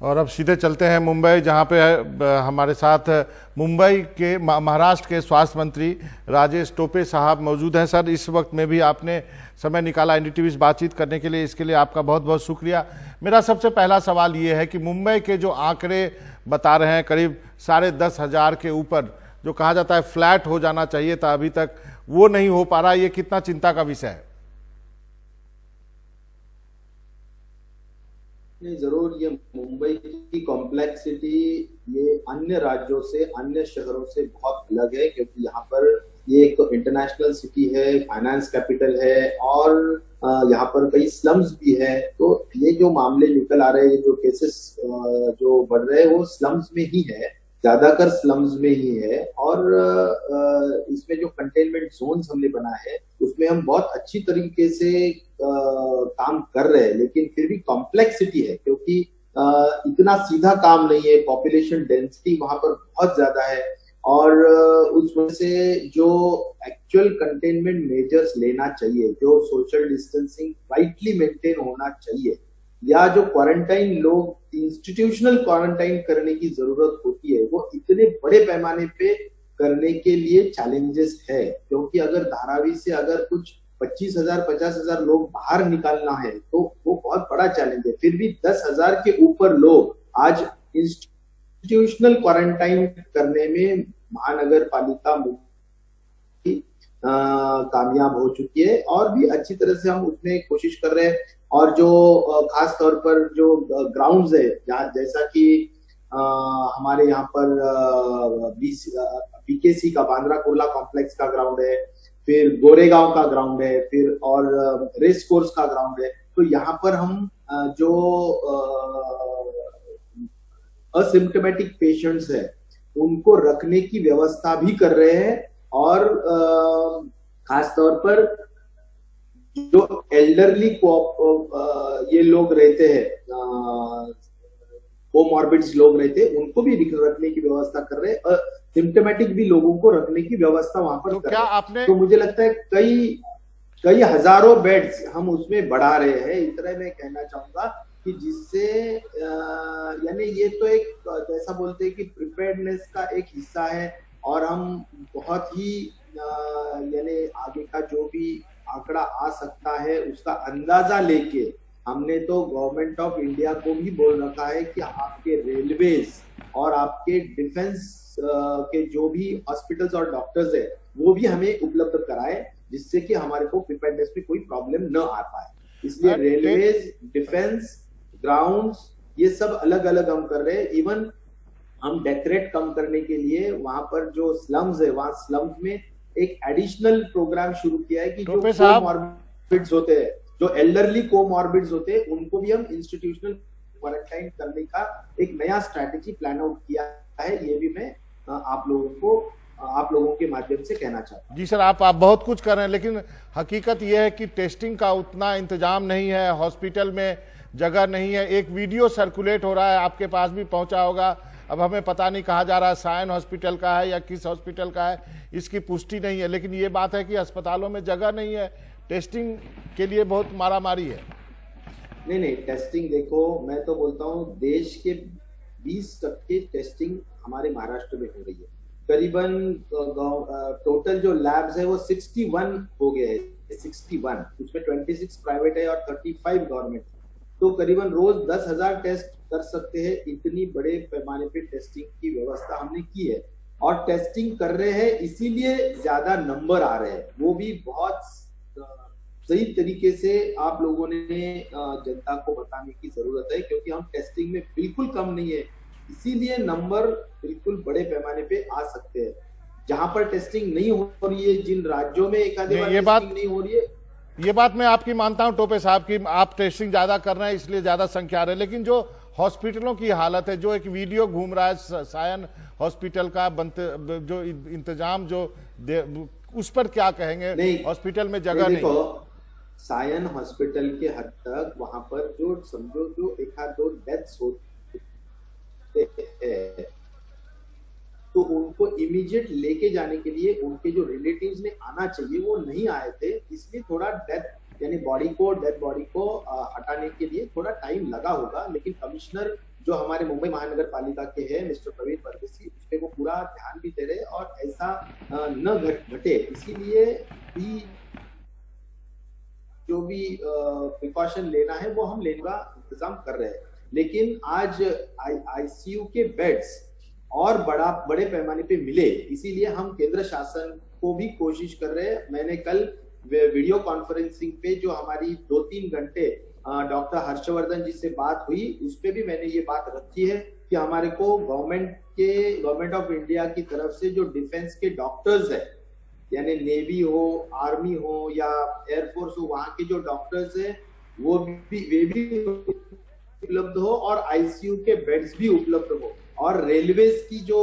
और अब सीधे चलते हैं मुंबई, जहां पे हमारे साथ मुंबई के महाराष्ट्र के स्वास्थ्य मंत्री राजेश टोपे साहब मौजूद हैं। सर, इस वक्त में भी आपने समय निकाला एनडीटीवी से बातचीत करने के लिए, इसके लिए आपका बहुत बहुत शुक्रिया। मेरा सबसे पहला सवाल ये है कि मुंबई के जो आंकड़े बता रहे हैं करीब 10,500 के ऊपर, जो कहा जाता है फ्लैट हो जाना चाहिए था, अभी तक वो नहीं हो पा रहा, ये कितना चिंता का विषय है? नहीं, जरूर ये मुंबई की कॉम्प्लेक्सिटी ये अन्य राज्यों से, अन्य शहरों से बहुत अलग है, क्योंकि यहाँ पर ये एक तो इंटरनेशनल सिटी है, फाइनेंस कैपिटल है, और यहाँ पर कई स्लम्स भी है। तो ये जो मामले निकल आ रहे हैं, जो केसेस जो बढ़ रहे हैं, वो स्लम्स में ही है, ज्यादातर स्लम्स में ही है। और इसमें जो कंटेनमेंट जोन्स हमने बनाए हैं, उसमें हम बहुत अच्छी तरीके से काम कर रहे हैं, लेकिन फिर भी कॉम्प्लेक्सिटी है, क्योंकि इतना सीधा काम नहीं है। पॉपुलेशन डेंसिटी वहां पर बहुत ज्यादा है, और उस वजह से जो एक्चुअल कंटेनमेंट मेजर्स लेना चाहिए, जो सोशल डिस्टेंसिंग राइटली मेंटेन होना चाहिए, या जो क्वारंटाइन लोग इंस्टीट्यूशनल क्वारंटाइन करने की जरूरत होती है, वो इतने बड़े पैमाने पे करने के लिए चैलेंजेस है। क्योंकि अगर धारावी से अगर कुछ 25,000 50,000 लोग बाहर निकालना है, तो वो बहुत बड़ा चैलेंज है। फिर भी 10,000 के ऊपर लोग आज इंस्टीट्यूशनल क्वारंटाइन करने में महानगर पालिका कामयाब हो चुकी है, और भी अच्छी तरह से हम उसमें कोशिश कर रहे हैं। और जो खास तौर पर जो ग्राउंड्स है, जैसा कि हमारे यहाँ पर बीकेसी का, बांद्रा कुर्ला कॉम्प्लेक्स का ग्राउंड है, फिर गोरेगांव का ग्राउंड है, फिर और रेस कोर्स का ग्राउंड है। तो यहाँ पर हम जो असिम्टोमेटिक पेशेंट्स है, उनको रखने की व्यवस्था भी कर रहे हैं। और खास तौर पर जो एल्डरली ये लोग रहते हैं, कोमॉर्बिड्स लोग रहते हैं, उनको भी रखने की व्यवस्था कर रहे हैं। सिम्टोमेटिक भी लोगों को रखने की व्यवस्था वहां पर कर रहे हैं। तो मुझे लगता है कई हजारों बेड्स हम उसमें बढ़ा रहे हैं। इस तरह मैं कहना चाहूंगा कि जिससे यानी ये तो एक, जैसा बोलते हैं कि प्रिपेयर्डनेस का एक हिस्सा है, और हम बहुत ही यानी आगे का जो भी आंकड़ा आ सकता है उसका अंदाजा लेके हमने तो गवर्नमेंट ऑफ इंडिया को भी बोल रखा है कि आपके रेलवेज और आपके डिफेंस के जो भी हॉस्पिटल्स और डॉक्टर्स है, वो भी हमें उपलब्ध कराए, जिससे कि हमारे को प्रिपेयर्डनेस में कोई प्रॉब्लम न आ पाए। इसलिए रेलवेज, डिफेंस, ग्राउंड्स, ये सब अलग अलग हम कर रहे हैं। इवन हम डेथ रेट कम करने के लिए वहां पर जो स्लम्स है, वहां स्लम्स में एक एडिशनल प्रोग्राम शुरू किया है कि जो कोमॉर्बिड्स होते हैं, जो एल्डरली कोमॉर्बिड्स होते हैं, उनको भी हम इंस्टीट्यूशनल क्वारंटाइन करने का एक नया स्ट्रैटेजी प्लान आउट किया है। ये भी मैं आप लोगों के माध्यम से कहना चाहता हूँ। जी सर, आप बहुत कुछ कर रहे हैं, लेकिन हकीकत यह है कि टेस्टिंग का उतना इंतजाम नहीं है, हॉस्पिटल में जगह नहीं है। एक वीडियो सर्कुलेट हो रहा है, आपके पास भी पहुंचा होगा, अब हमें पता नहीं कहा जा रहा है सायन हॉस्पिटल का है या किस हॉस्पिटल का है, इसकी पुष्टि नहीं है, लेकिन ये बात है कि अस्पतालों में जगह नहीं है, टेस्टिंग के लिए बहुत मारामारी है। नहीं, टेस्टिंग देखो, मैं तो बोलता हूँ देश के 20% टेस्टिंग हमारे महाराष्ट्र में हो रही है। करीबन टोटल जो लैब्स है वो 61 हो गए हैं, 61, उसमें 26 प्राइवेट है और 35 गवर्नमेंट। तो करीबन रोज 10,000 टेस्ट कर सकते हैं। इतनी बड़े पैमाने पे टेस्टिंग की व्यवस्था हमने की है, और टेस्टिंग कर रहे हैं, इसीलिए ज्यादा नंबर आ रहे हैं। वो भी बहुत सही तरीके से आप लोगों ने जनता को बताने की जरूरत है, क्योंकि हम टेस्टिंग में बिल्कुल कम नहीं है, इसीलिए नंबर बिल्कुल बड़े पैमाने पे आ सकते हैं। जहां पर टेस्टिंग नहीं हो रही है, जिन राज्यों में एक आधे टेस्टिंग नहीं हो रही है, ये बात मैं आपकी मानता हूं टोपे साहब की, आप टेस्टिंग ज्यादा कर रहे हैं इसलिए ज्यादा संख्या आ रही है, लेकिन जो हॉस्पिटलों की हालत है, जो एक वीडियो घूम रहा है सायन हॉस्पिटल का जो इंतजाम जो उस पर क्या कहेंगे? हॉस्पिटल में जगह नहीं। सायन हॉस्पिटल के हद तक वहां पर जो समझो जो एक आध दो डेथ्स होते हैं, तो उनको इमीडिएट लेके जाने के लिए उनके जो रिलेटिव्स ने आना चाहिए वो नहीं आए थे, इसलिए थोड़ा डेथ यानी डेड बॉडी को हटाने के लिए थोड़ा टाइम लगा होगा। लेकिन कमिश्नर जो हमारे मुंबई महानगर पालिका के हैं मिस्टर प्रवीण परदेसी, उस पे वो पूरा ध्यान भी दे रहे और ऐसा न घटे इसीलिए भी जो भी प्रिकॉशन लेना है वो हम लेने का इंतजाम कर रहे हैं। लेकिन आज आईसीयू के बेड्स और बड़े पैमाने पे मिले, इसीलिए हम केंद्र शासन को भी कोशिश कर रहे हैं। मैंने कल वीडियो कॉन्फ्रेंसिंग पे जो हमारी 2-3 घंटे डॉक्टर हर्षवर्धन जी से बात हुई, उस पे भी मैंने ये बात रखी है कि हमारे को गवर्नमेंट ऑफ इंडिया की तरफ से जो डिफेंस के डॉक्टर्स है, यानी नेवी हो, आर्मी हो या एयरफोर्स हो, वहां के जो डॉक्टर्स है वे भी उपलब्ध हो और आईसीयू के बेड्स भी उपलब्ध हो, और रेलवेज की जो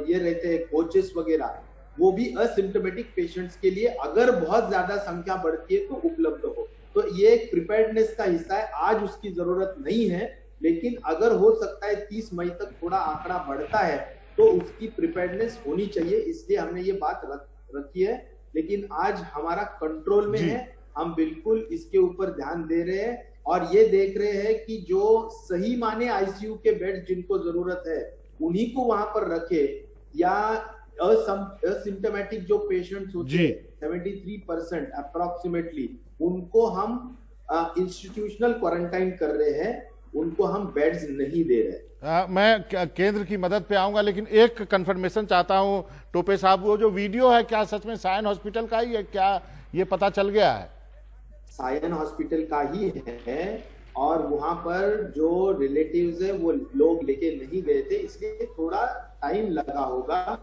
ये रहते हैं कोचेस वगैरह, वो भी असिम्टोमेटिक पेशेंट्स के लिए अगर बहुत ज्यादा संख्या बढ़ती है तो उपलब्ध हो। तो ये एक प्रिपेयर्डनेस का हिस्सा है। आज उसकी जरूरत नहीं है, लेकिन अगर हो सकता है 30 मई तक थोड़ा आंकड़ा बढ़ता है तो उसकी प्रिपेयर्डनेस होनी चाहिए, इसलिए हमने ये बात रखी है। लेकिन आज हमारा कंट्रोल में है, हम बिल्कुल इसके ऊपर ध्यान दे रहे हैं और ये देख रहे हैं कि जो सही माने आईसीयू के बेड जिनको जरूरत है उन्हीं को वहां पर रखे, या असिम्टोमेटिक जो पेशेंट्स होते हैं 73% अप्रोक्सीमेटली, उनको हम इंस्टीट्यूशनल क्वारंटाइन कर रहे हैं, उनको हम बेड्स नहीं दे रहे। मैं केंद्र की मदद पे आऊंगा, लेकिन एक कंफर्मेशन चाहता हूं टोपे साहब, वो जो वीडियो है क्या सच में सायन हॉस्पिटल का ही है, क्या ये पता चल गया है? सायन हॉस्पिटल का ही है और वहां पर जो रिलेटिव्स है वो लोग लेके नहीं गए थे, इसलिए थोड़ा टाइम लगा होगा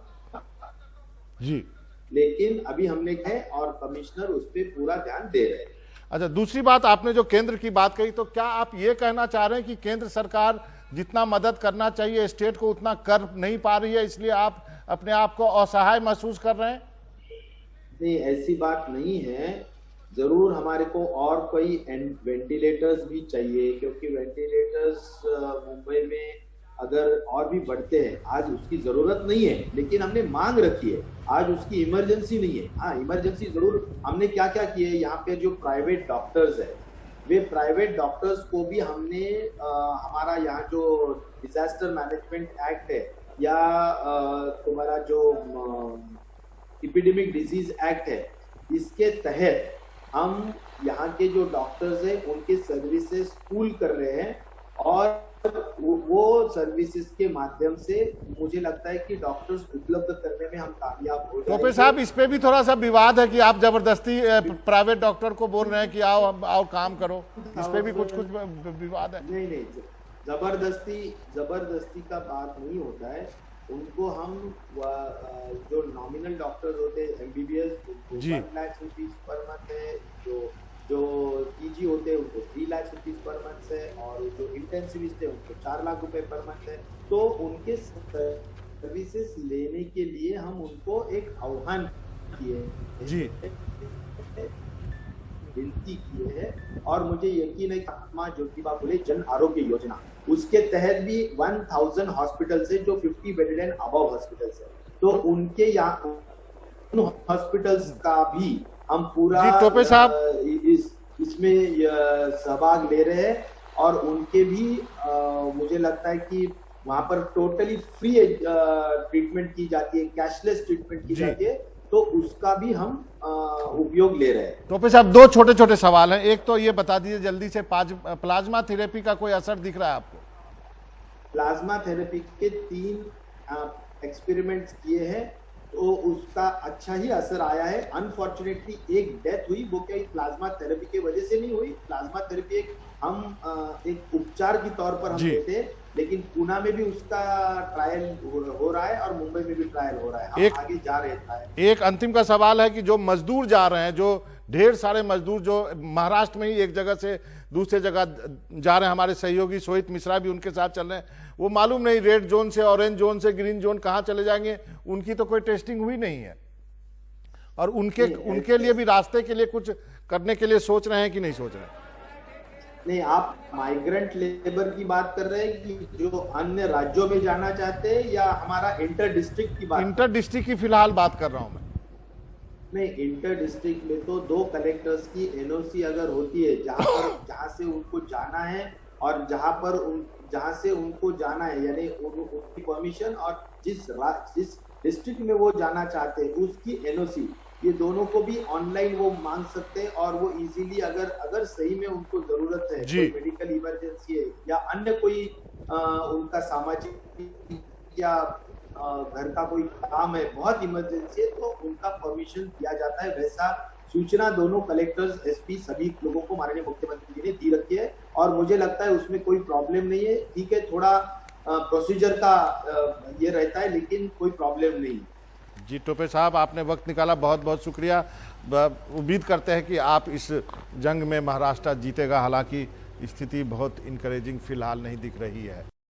जी। लेकिन अभी हमने कहा और कमिश्नर उस पर पूरा ध्यान दे रहे हैं। अच्छा, दूसरी बात, आपने जो केंद्र की बात कही, तो क्या आप ये कहना चाह रहे हैं कि केंद्र सरकार जितना मदद करना चाहिए स्टेट को उतना कर नहीं पा रही है, इसलिए आप अपने आप को असहाय महसूस कर रहे हैं? नहीं, ऐसी बात नहीं है। जरूर हमारे को और कोई वेंटिलेटर्स भी चाहिए, क्योंकि वेंटिलेटर्स मुंबई में अगर और भी बढ़ते हैं, आज उसकी जरूरत नहीं है लेकिन हमने मांग रखी है, आज उसकी इमरजेंसी नहीं है। हाँ, इमरजेंसी जरूर हमने क्या क्या किए, यहाँ पे जो प्राइवेट डॉक्टर्स है, वे प्राइवेट डॉक्टर्स को भी हमने हमारा यहाँ जो डिजास्टर मैनेजमेंट एक्ट है या तुम्हारा जो एपिडेमिक डिजीज एक्ट है, इसके तहत हम यहाँ के जो डॉक्टर्स हैं उनके सर्विसेज पूल कर रहे हैं और वो सर्विसेज के माध्यम से मुझे लगता है कि डॉक्टर्स उपलब्ध करने में हम कामयाब हो जाएंगे। टोपे साहब, इस पे भी थोड़ा सा विवाद है कि आप जबरदस्ती प्राइवेट डॉक्टर को बोल रहे हैं कि आओ काम करो, इस पे भी कुछ विवाद है। नहीं, जबरदस्ती का बात नहीं होता है। उनको हम जो नॉमिनल डॉक्टर्स होते हैं एमबीबीएस, उनको 1 लाख रुपीज पर मंथ है, जो पीजी होते हैं उनको 3 लाख रुपीज पर मंथ है, और जो इंटेंसिविस्ट है उनको 4 लाख रुपए पर मंथ है। तो उनके सर्विसेज लेने के लिए हम उनको एक आह्वान किए जी, विनती किए है, और मुझे यकीन है कि महात्मा ज्योतिबा फुले जन आरोग्य योजना, उसके तहत भी 1000 हॉस्पिटल्स है जो 50 बेडेड एंड अबव हॉस्पिटल्स है, तो उनके यहाँ हॉस्पिटल्स का भी हम पूरा टोपे साहब इसमें सहभाग ले रहे हैं, और उनके भी मुझे लगता है कि वहां पर टोटली फ्री ट्रीटमेंट की जाती है, कैशलेस ट्रीटमेंट की जाती है, तो उसका भी हम उपयोग ले रहे हैं। टोपे साहब, 2 छोटे छोटे सवाल हैं। एक तो ये बता दीजिए जल्दी से, प्लाज्मा थेरेपी का कोई असर दिख रहा है आपको? प्लाज्मा थेरेपी के 3 एक्सपेरिमेंट्स किए हैं, तो उसका अच्छा ही असर आया है। अनफॉर्चुनेटली एक डेथ हुई, वो क्या प्लाज्मा थेरेपी की वजह से नहीं हुई। प्लाज्मा थेरेपी एक उपचार के तौर पर हम देते हैं, लेकिन पुणे में भी उसका ट्रायल हो रहा है और मुंबई में भी ट्रायल हो रहा है, हम आगे जा रहे हैं। एक अंतिम का सवाल है कि जो मजदूर जा रहे हैं, जो ढेर सारे मजदूर जो महाराष्ट्र में ही एक जगह से दूसरे जगह जा रहे हैं, हमारे सहयोगी सोहित मिश्रा भी उनके साथ चल रहे हैं, वो मालूम नहीं रेड जोन से ऑरेंज जोन से ग्रीन जोन कहाँ चले जाएंगे, उनकी तो कोई टेस्टिंग हुई नहीं है, और उनके लिए भी रास्ते के लिए कुछ करने के लिए सोच रहे हैं कि नहीं सोच रहे हैं? नहीं, आप माइग्रेंट लेबर की बात कर रहे हैं कि जो अन्य राज्यों में जाना चाहते हैं, या हमारा इंटर डिस्ट्रिक्ट की बात? इंटर डिस्ट्रिक्ट की फिलहाल बात कर रहा हूं मैं। नहीं, इंटर डिस्ट्रिक्ट में तो 2 कलेक्टर्स की एनओसी अगर होती है, जहां से उनको जाना है और जहां से उनको जाना है, यानी उनकी परमिशन और जिस डिस्ट्रिक्ट में वो जाना चाहते हैं उसकी एनओसी, ये दोनों को भी ऑनलाइन वो मांग सकते हैं। और वो इजीली अगर सही में उनको जरूरत है, कोई मेडिकल इमरजेंसी है या अन्य कोई उनका सामाजिक या घर का कोई काम है, बहुत इमरजेंसी है, तो उनका परमिशन दिया जाता है। वैसा सूचना दोनों कलेक्टर्स, एसपी सभी लोगों को माननीय मुख्यमंत्री जी ने दी रखी है और मुझे लगता है उसमें कोई प्रॉब्लम नहीं है। ठीक है, थोड़ा प्रोसीजर का ये रहता है लेकिन कोई प्रॉब्लम नहीं। जी टोपे साहब, आपने वक्त निकाला, बहुत बहुत शुक्रिया। उम्मीद करते हैं कि आप इस जंग में महाराष्ट्र जीतेगा, हालांकि स्थिति बहुत इनकरेजिंग फिलहाल नहीं दिख रही है।